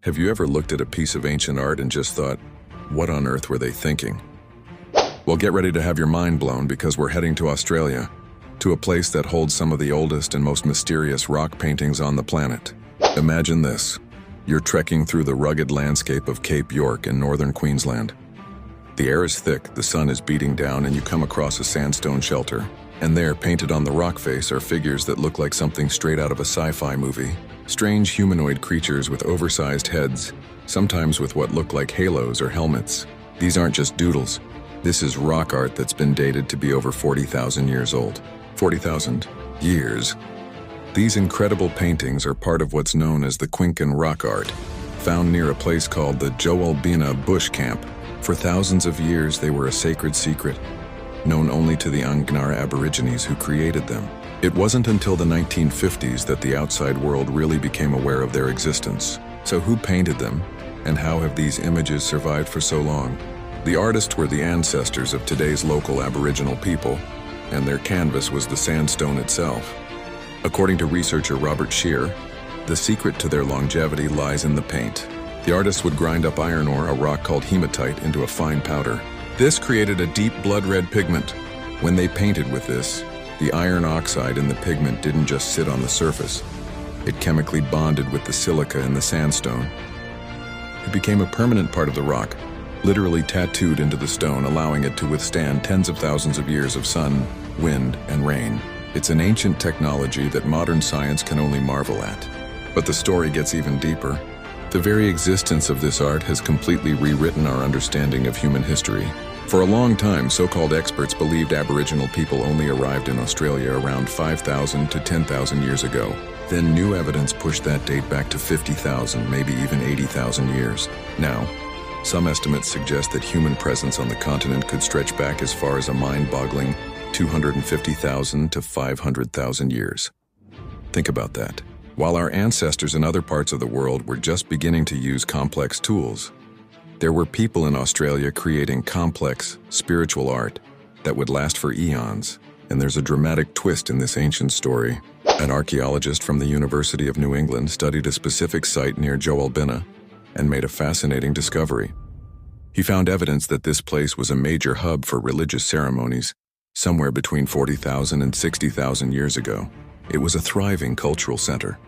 Have you ever looked at a piece of ancient art and just thought, what on earth were they thinking? Well, get ready to have your mind blown because we're heading to Australia, to a place that holds some of the oldest and most mysterious rock paintings on the planet. Imagine this. You're trekking through the rugged landscape of Cape York in northern Queensland. The air is thick, the sun is beating down, and you come across a sandstone shelter. And there, painted on the rock face, are figures that look like something straight out of a sci-fi movie. Strange humanoid creatures with oversized heads, sometimes with what look like halos or helmets. These aren't just doodles. This is rock art that's been dated to be over 40,000 years old. 40,000 years. These incredible paintings are part of what's known as the Quinkan rock art, found near a place called the Joelbina Bush Camp. For thousands of years, they were a sacred secret, known only to the Angnar Aborigines who created them. It wasn't until the 1950s that the outside world really became aware of their existence. So who painted them, and how have these images survived for so long? The artists were the ancestors of today's local Aboriginal people, and their canvas was the sandstone itself. According to researcher Robert Shear, the secret to their longevity lies in the paint. The artists would grind up iron ore, a rock called hematite, into a fine powder. This created a deep blood-red pigment. When they painted with this, the iron oxide in the pigment didn't just sit on the surface. It chemically bonded with the silica in the sandstone. It became a permanent part of the rock, literally tattooed into the stone, allowing it to withstand tens of thousands of years of sun, wind, and rain. It's an ancient technology that modern science can only marvel at. But the story gets even deeper. The very existence of this art has completely rewritten our understanding of human history. For a long time, so-called experts believed Aboriginal people only arrived in Australia around 5,000 to 10,000 years ago. Then new evidence pushed that date back to 50,000, maybe even 80,000 years. Now, some estimates suggest that human presence on the continent could stretch back as far as a mind-boggling 250,000 to 500,000 years. Think about that. While our ancestors in other parts of the world were just beginning to use complex tools, there were people in Australia creating complex, spiritual art that would last for eons. And there's a dramatic twist in this ancient story. An archaeologist from the University of New England studied a specific site near Joelbina and made a fascinating discovery. He found evidence that this place was a major hub for religious ceremonies somewhere between 40,000 and 60,000 years ago. It was a thriving cultural center.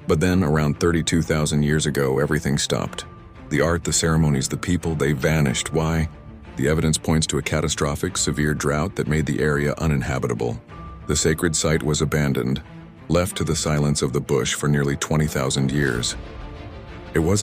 But then, around 32,000 years ago, everything stopped. The art, the ceremonies, the people, they vanished. Why? The evidence points to a catastrophic, severe drought that made the area uninhabitable. The sacred site was abandoned, left to the silence of the bush for nearly 20,000 years. It was